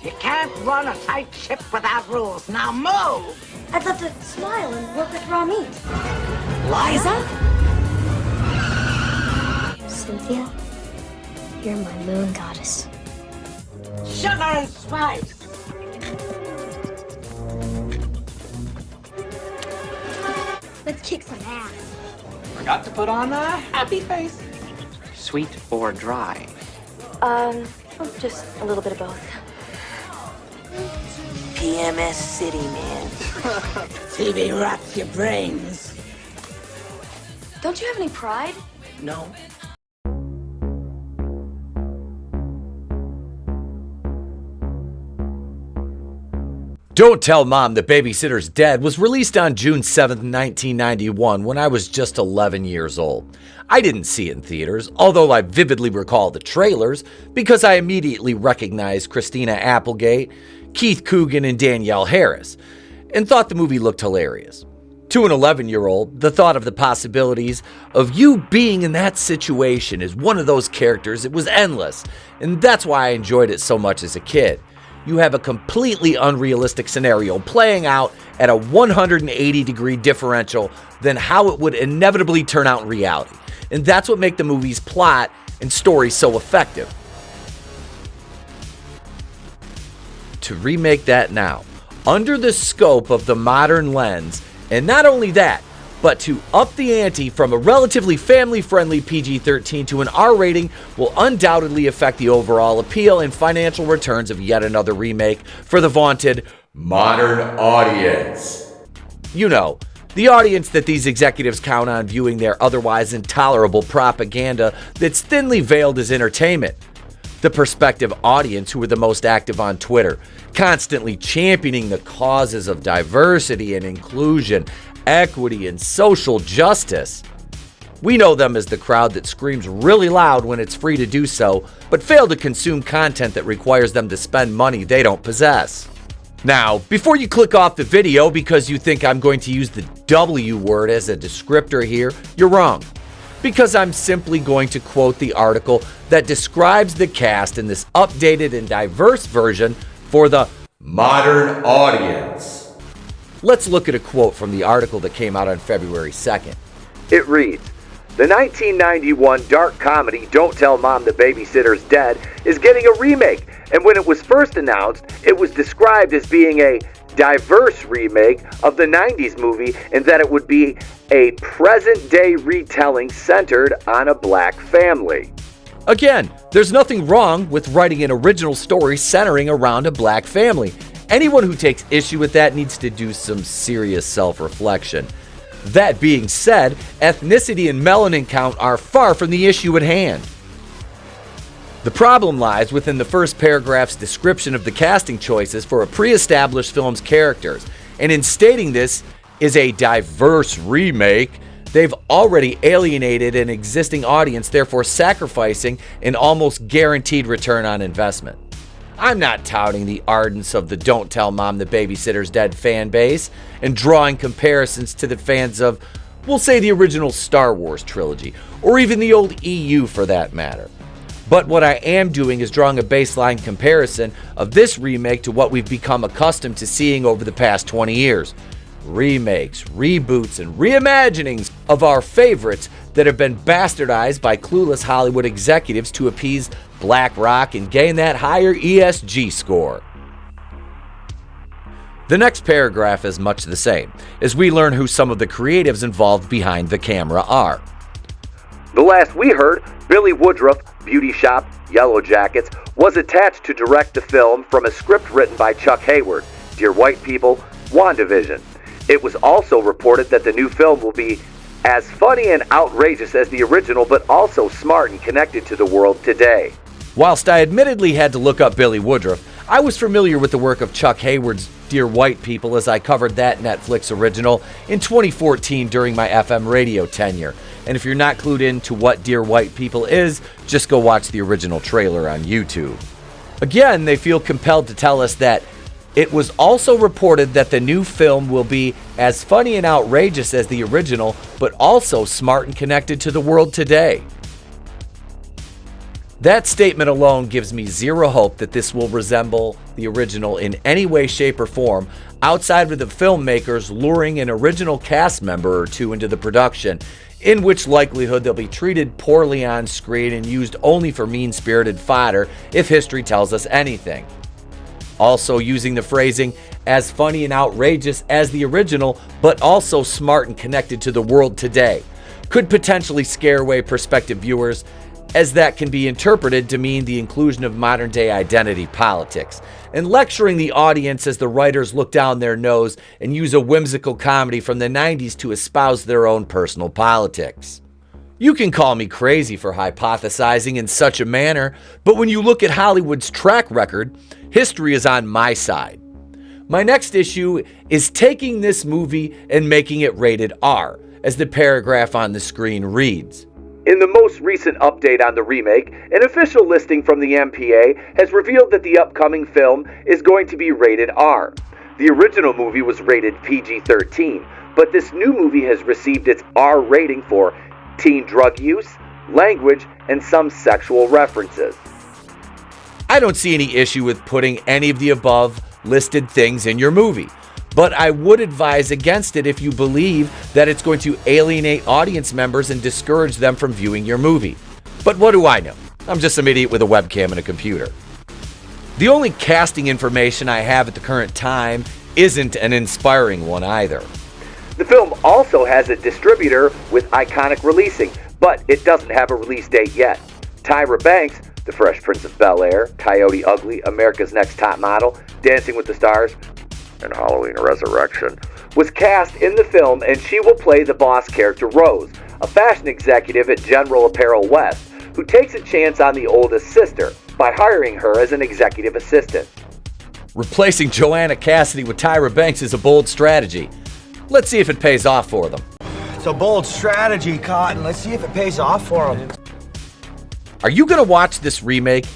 You can't run a tight ship without rules. Now move! I'd love to smile and work with raw meat. Liza? Cynthia, you're my moon goddess. Sugar and spice! Let's kick some ass. Forgot to put on a happy face. Sweet or dry? Just a little bit of both. PMS City, man. TV rots your brains. Don't you have any pride? No. Don't Tell Mom the Babysitter's Dead was released on June 7th, 1991 when I was just 11 years old. I didn't see it in theaters, although I vividly recall the trailers because I immediately recognized Christina Applegate, Keith Coogan, and Danielle Harris, and thought the movie looked hilarious. To an 11-year-old, the thought of the possibilities of you being in that situation as one of those characters, it was endless, and that's why I enjoyed it so much as a kid. You have a completely unrealistic scenario playing out at a 180-degree differential than how it would inevitably turn out in reality. And that's what makes the movie's plot and story so effective. To remake that now, under the scope of the modern lens, and not only that, but to up the ante from a relatively family-friendly PG-13 to an R rating will undoubtedly affect the overall appeal and financial returns of yet another remake for the vaunted modern audience. You know, the audience that these executives count on viewing their otherwise intolerable propaganda that's thinly veiled as entertainment. The prospective audience who are the most active on Twitter, constantly championing the causes of diversity and inclusion, equity, and social justice. We know them as the crowd that screams really loud when it's free to do so, but fail to consume content that requires them to spend money they don't possess. Now, before you click off the video because you think I'm going to use the W word as a descriptor here, you're wrong. Because I'm simply going to quote the article that describes the cast in this updated and diverse version for the modern audience. Let's look at a quote from the article that came out on February 2nd. It reads, "The 1991 dark comedy Don't Tell Mom the Babysitter's Dead is getting a remake, and when it was first announced, it was described as being a diverse remake of the 90s movie and that it would be a present-day retelling centered on a black family." Again, there's nothing wrong with writing an original story centering around a black family. Anyone who takes issue with that needs to do some serious self-reflection. That being said, ethnicity and melanin count are far from the issue at hand. The problem lies within the first paragraph's description of the casting choices for a pre-established film's characters, and in stating this is a diverse remake, they've already alienated an existing audience, therefore sacrificing an almost guaranteed return on investment. I'm not touting the ardence of the Don't Tell Mom the Babysitter's Dead fan base and drawing comparisons to the fans of, we'll say, the original Star Wars trilogy, or even the old EU for that matter. But what I am doing is drawing a baseline comparison of this remake to what we've become accustomed to seeing over the past 20 years. Remakes, reboots, and reimaginings of our favorites that have been bastardized by clueless Hollywood executives to appease BlackRock and gain that higher ESG score. The next paragraph is much the same, as we learn who some of the creatives involved behind the camera are. The last we heard, Billy Woodruff, Beauty Shop, Yellow Jackets, was attached to direct the film from a script written by Chuck Hayward, Dear White People, WandaVision. It was also reported that the new film will be as funny and outrageous as the original, but also smart and connected to the world today. Whilst I admittedly had to look up Billy Woodruff, I was familiar with the work of Chuck Hayward's Dear White People as I covered that Netflix original in 2014 during my FM radio tenure. And if you're not clued into what Dear White People is, just go watch the original trailer on YouTube. Again, they feel compelled to tell us that it was also reported that the new film will be as funny and outrageous as the original, but also smart and connected to the world today. That statement alone gives me zero hope that this will resemble the original in any way, shape, or form, outside of the filmmakers luring an original cast member or two into the production, in which likelihood they'll be treated poorly on screen and used only for mean-spirited fodder if history tells us anything. Also using the phrasing, as funny and outrageous as the original, but also smart and connected to the world today, could potentially scare away prospective viewers, as that can be interpreted to mean the inclusion of modern-day identity politics, and lecturing the audience as the writers look down their nose and use a whimsical comedy from the 90s to espouse their own personal politics. You can call me crazy for hypothesizing in such a manner, but when you look at Hollywood's track record, history is on my side. My next issue is taking this movie and making it rated R, as the paragraph on the screen reads. In the most recent update on the remake, an official listing from the MPA has revealed that the upcoming film is going to be rated R. The original movie was rated PG-13, but this new movie has received its R rating for teen drug use, language, and some sexual references. I don't see any issue with putting any of the above listed things in your movie, but I would advise against it if you believe that it's going to alienate audience members and discourage them from viewing your movie. But what do I know? I'm just some idiot with a webcam and a computer. The only casting information I have at the current time isn't an inspiring one either. The film also has a distributor with Iconic releasing, but it doesn't have a release date yet. Tyra Banks, The Fresh Prince of Bel-Air, Coyote Ugly, America's Next Top Model, Dancing with the Stars, and Halloween Resurrection, was cast in the film, and she will play the boss character Rose, a fashion executive at General Apparel West, who takes a chance on the oldest sister by hiring her as an executive assistant. Replacing Joanna Cassidy with Tyra Banks is a bold strategy. Let's see if it pays off for them. It's a bold strategy, Cotton. Let's see if it pays off for them. Are you going to watch this remake?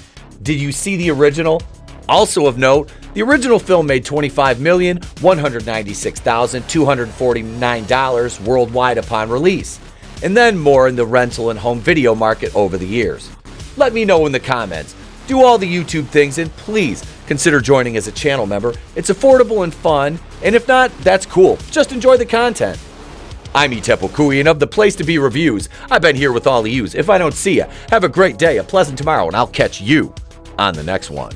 Did you see the original? Also of note, the original film made $25,196,249 worldwide upon release, and then more in the rental and home video market over the years. Let me know in the comments. Do all the YouTube things, and please consider joining as a channel member. It's affordable and fun, and if not, that's cool. Just enjoy the content. I'm Etep of the Place to Be Reviews. I've been here with all of yous. If I don't see ya, have a great day, a pleasant tomorrow, and I'll catch you on the next one.